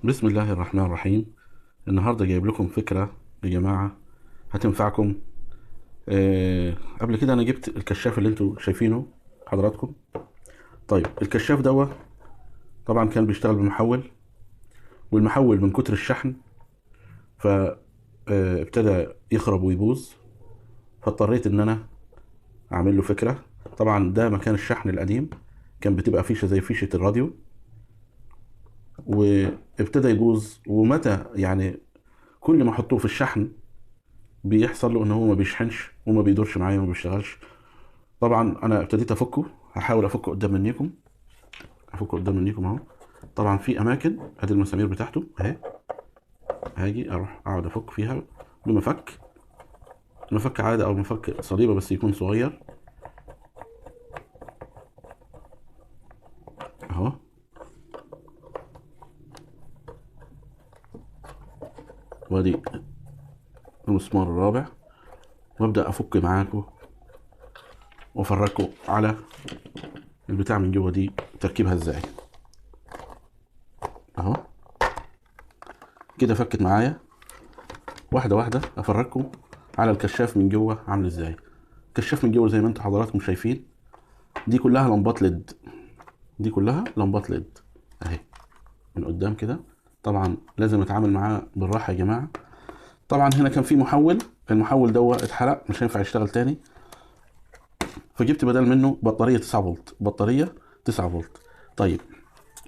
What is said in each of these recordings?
بسم الله الرحمن الرحيم. النهاردة جايب لكم فكرة يا جماعة هتنفعكم. قبل كده أنا جبت الكشاف اللي انتوا شايفينه حضراتكم. طيب الكشاف دوت طبعا كان بيشتغل بمحول، والمحول من كتر الشحن فابتدى يخرب ويبوظ، فاضطريت ان انا اعمل له فكرة. طبعا ده مكان الشحن القديم، كان بتبقى فيشة زي فيشة الراديو، وابتدى يبوظ. ومتى يعني كل ما احطه في الشحن بيحصل له ان هو ما بيشحنش وما بيدورش معايا وما بيشتغلش. طبعا انا ابتديت افكه، هحاول افكه قدام منكم، افكه قدام منكم اهو. طبعا في اماكن ادي المسامير بتاعته اهي، هاجي اروح اقعد افك فيها بمفك، مفك عادي او مفك صليبه بس يكون صغير اهو. وادي المسمار الرابع، وابدا افك معاكم وافرجكم على البتاع من جوه دي تركيبها ازاي اهو. كده فكت معايا واحده واحده، افرجكم على الكشاف من جوه عامل ازاي. الكشاف من جوه زي ما انتم حضراتكم شايفين، دي كلها لمبات ليد، دي كلها لمبات ليد اهي من قدام كده. طبعا لازم اتعامل معاه بالراحه يا جماعه. طبعا هنا كان في محول، المحول دوت اتحرق مش هينفع يشتغل تاني، فجبت بدل منه بطاريه 9 فولت، بطاريه 9 فولت. طيب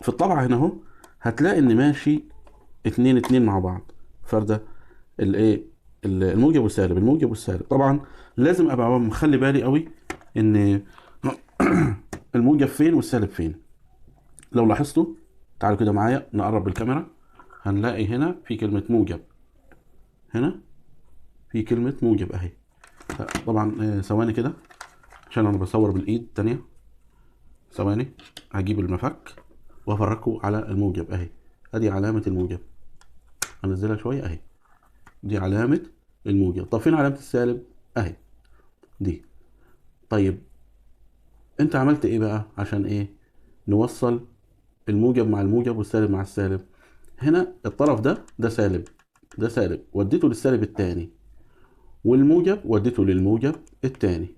في الطبعه هنا اهو هتلاقي ان ماشي اتنين اتنين مع بعض، فرده الايه، الموجب والسالب، الموجب والسالب. طبعا لازم ابقى مخلي بالي قوي ان الموجب فين والسالب فين. لو لاحظتوا، تعالوا كده معايا نقرب بالكاميرا، هنلاقي هنا في كلمة موجب، هنا في كلمة موجب اهي. طبعا ثواني كده عشان انا بصور بالايد التانية، ثواني هجيب المفك وافرجكم على الموجب اهي. ادي علامة الموجب، هنزلها شوية اهي، دي علامة الموجب. طب فين علامة السالب؟ اهي دي. طيب انت عملت ايه بقى عشان ايه نوصل الموجب مع الموجب والسالب مع السالب؟ هنا الطرف ده سالب، ده سالب وديته للسالب التاني، والموجب وديته للموجب التاني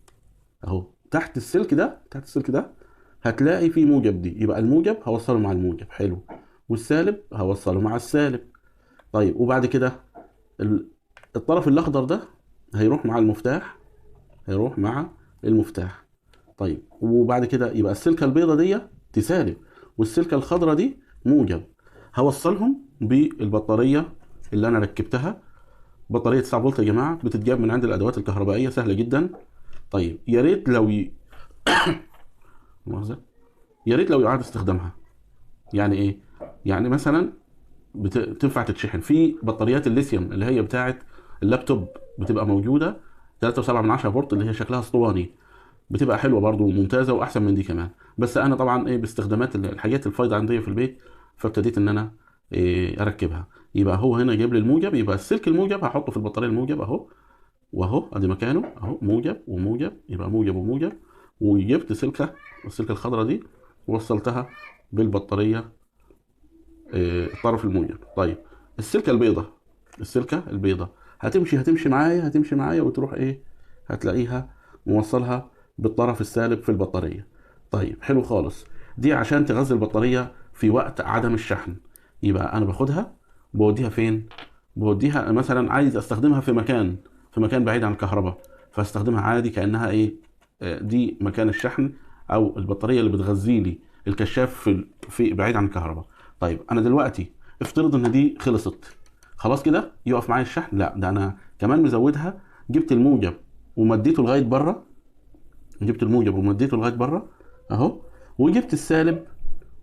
اهو. تحت السلك ده، تحت السلك ده هتلاقي فيه موجب، دي يبقى الموجب هوصله مع الموجب حلو، والسالب هوصله مع السالب. طيب وبعد كده ال- الطرف الاخضر ده هيروح مع المفتاح، هيروح مع المفتاح. طيب وبعد كده يبقى السلكه البيضه دي سالب، والسلكه الخضراء دي موجب. هوصلهم بالبطاريه اللي انا ركبتها. بطاريه 9 فولت يا جماعه، بتتجاب من عند الادوات الكهربائيه، سهله جدا. طيب يا ريت لو مؤاخذة، يا ريت لو يعاد استخدامها. يعني ايه؟ يعني مثلا تنفع تتشحن في بطاريات الليثيوم اللي هي بتاعه اللابتوب، بتبقى موجوده 3.7 فولت اللي هي شكلها اسطواني، بتبقى حلوه برضو وممتازه واحسن من دي كمان. بس انا طبعا ايه باستخدامات الحاجات الفايضه عندي في البيت، فابتديت ان انا إيه اركبها. يبقى هو هنا جايب لي الموجب، يبقى السلك الموجب هحطه في البطاريه الموجب اهو، واهو ادي مكانه اهو، موجب وموجب، يبقى موجب وموجب. وجبت سلكه، السلكه الخضراء دي ووصلتها بالبطاريه الطرف الموجب. طيب السلكه البيضاء، السلكه البيضاء هتمشي معايا، هتمشي معايا وتروح ايه، هتلاقيها موصلها بالطرف السالب في البطاريه. طيب حلو خالص. دي عشان تغذي البطاريه في وقت عدم الشحن. يبقى انا باخدها بوديها فين؟ بوديها مثلا عايز استخدمها في مكان، في مكان بعيد عن الكهرباء، فاستخدمها عادي كانها ايه، دي مكان الشحن او البطاريه اللي بتغذي لي الكشاف في بعيد عن الكهرباء. طيب انا دلوقتي افترض ان دي خلصت، خلاص كده يقف معايا الشحن؟ لا، ده انا كمان مزودها، جبت الموجب ومديته لغايه بره، جبت الموجب ومديته لغايه بره اهو، وجبت السالب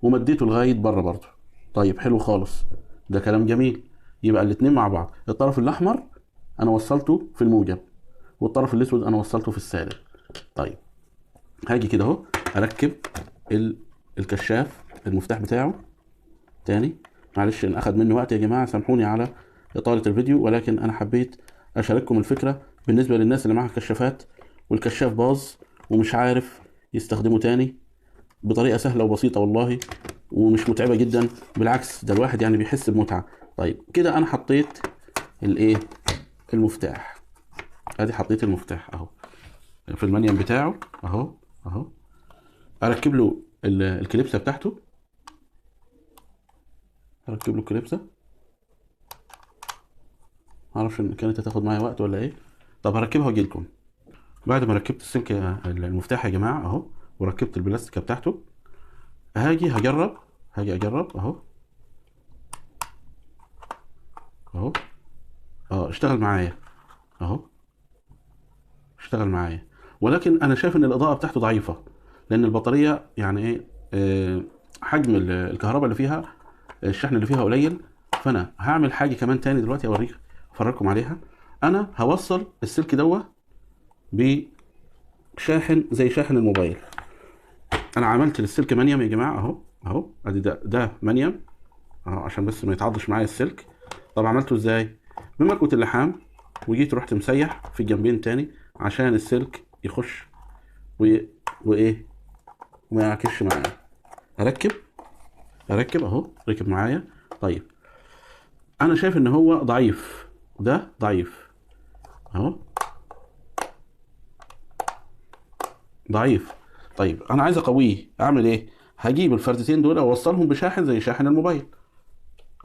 ومديته لغايه بره برضه. طيب حلو خالص، ده كلام جميل. يبقى الاتنين مع بعض، الطرف الاحمر انا وصلته في الموجب، والطرف الاسود انا وصلته في السالب. طيب هاجي كده اهو اركب ال- الكشاف، المفتاح بتاعه تاني. معلش ان اخد مني وقت يا جماعه، سامحوني على اطاله الفيديو، ولكن انا حبيت اشارككم الفكره بالنسبه للناس اللي معاها كشافات والكشاف باظ ومش عارف يستخدمه تاني، بطريقه سهله وبسيطه والله. ومش متعبه جدا، بالعكس ده الواحد يعني بيحس بمتعه. طيب كده انا حطيت الايه، المفتاح. ادي حطيت المفتاح اهو في المنيم بتاعه اهو. اهو اركب له الكليبسه بتاعته، اركب له الكليبسه. معرفش ان كانت هتاخد معايا وقت ولا ايه. طب هركبها واجي لكم. بعد ما ركبت السلك المفتاح يا جماعه اهو، وركبت البلاستيكه بتاعته، هاجي اجرب اهو. اهو اه اشتغل معايا اهو، اشتغل معايا. ولكن انا شايف ان الاضاءه بتاعته ضعيفه، لان البطاريه يعني ايه، حجم الكهرباء اللي فيها، الشحن اللي فيها قليل. فانا هعمل حاجه كمان تاني دلوقتي اوريك، افرجكم عليها. انا هوصل السلك دوت بشاحن زي شاحن الموبايل. انا عملت للسلك منيم يا جماعه اهو. اهو ادي ده منيم اهو، عشان بس ما يتعضش معايا السلك. طب عملته ازاي؟ بمكوة اللحام، وجيت رحت مسيح في الجنبين تاني عشان السلك يخش و... وايه، وما يعكش معايا. اركب، اهو ركب معايا. طيب انا شايف ان هو ضعيف، ده ضعيف اهو، ضعيف. طيب انا عايز اقويه، اعمل ايه؟ هجيب الفردتين دول اوصلهم بشاحن زي شاحن الموبايل،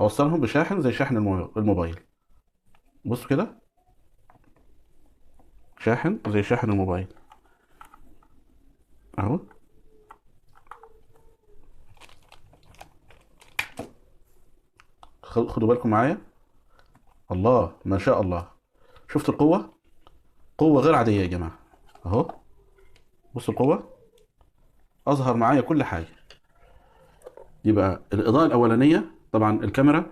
اوصلهم بشاحن زي شاحن الموبايل. بصوا كده، شاحن زي شاحن الموبايل اهو. خدوا بالكم معايا. الله ما شاء الله، شفت القوة؟ قوة غير عادية يا جماعة اهو. بصوا القوة، اظهر معايا كل حاجة. يبقى الاضاءة الاولانية طبعا الكاميرا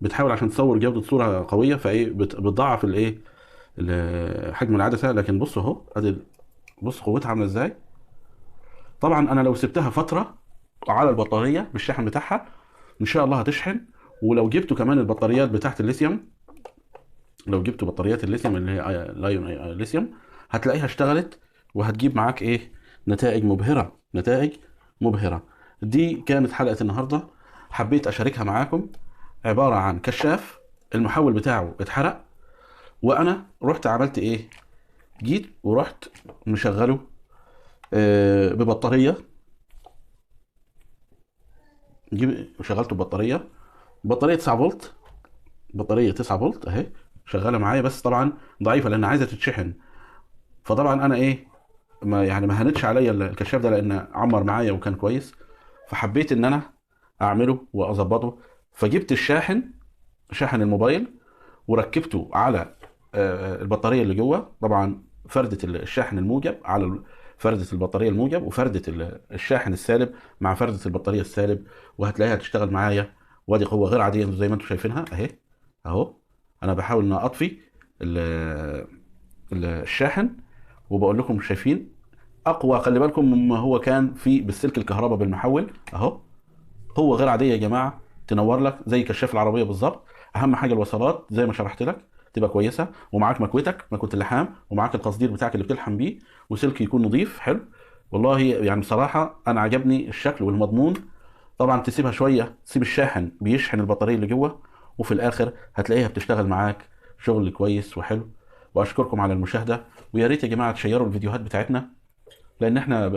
بتحاول عشان تصور جودة صورة قوية، فايه بتضاعف الايه، حجم العدسة. لكن بصوا اهو، ادي بص قوتها عاملة ازاي. طبعا انا لو سبتها فترة على البطارية بالشحن بتاعها ان شاء الله هتشحن. ولو جبتوا كمان البطاريات بتاعت الليثيوم، لو جبتوا بطاريات الليثيوم اللي هي لايون ليثيوم، هتلاقيها اشتغلت وهتجيب معاك ايه، نتائج مبهرة، نتائج مبهرة. دي كانت حلقة النهاردة، حبيت اشاركها معاكم. عبارة عن كشاف المحول بتاعه اتحرق، وانا رحت عملت ايه، جيت ورحت مشغله ببطارية. شغلته ببطارية، بطارية 9 فولت، بطارية 9 فولت اهي شغالة معايا، بس طبعا ضعيفة لان عايزة تتشحن. فطبعا انا ايه، ما يعني ما هنتش عليا الكشاف ده لان عمر معايا وكان كويس. فحبيت ان انا اعمله واظبطه. فجبت الشاحن، شاحن الموبايل، وركبته على البطاريه اللي جوه. طبعا فردة الشاحن الموجب على فردة البطاريه الموجب، وفردة الشاحن السالب مع فردة البطاريه السالب، وهتلاقيها تشتغل معايا. وادي قوه غير عاديه زي ما انتم شايفينها اهي اهو. انا بحاول ان اطفي الشاحن، وبقول لكم شايفين اقوى، خلي بالكم مما هو كان في بالسلك الكهرباء بالمحول اهو. قوه غير عاديه يا جماعه، تنور لك زي كشاف العربيه بالظبط. اهم حاجه الوصلات زي ما شرحت لك تبقى كويسه، ومعاك مكوتك، مكوه اللحام، ومعاك القصدير بتاعك اللي بتلحم بيه، وسلك يكون نظيف حلو. والله يعني بصراحه انا عجبني الشكل والمضمون. طبعا تسيبها شويه، تسيب الشاحن بيشحن البطاريه اللي جوه، وفي الاخر هتلاقيها بتشتغل معاك شغل كويس وحلو. واشكركم على المشاهده، ويا ريت يا جماعه تشيروا الفيديوهات بتاعتنا، لان احنا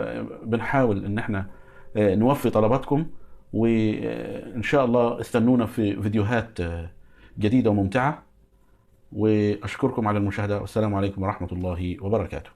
بنحاول ان احنا نوفي طلباتكم. وان شاء الله استنونا في فيديوهات جديدة وممتعة. واشكركم على المشاهدة، والسلام عليكم ورحمة الله وبركاته.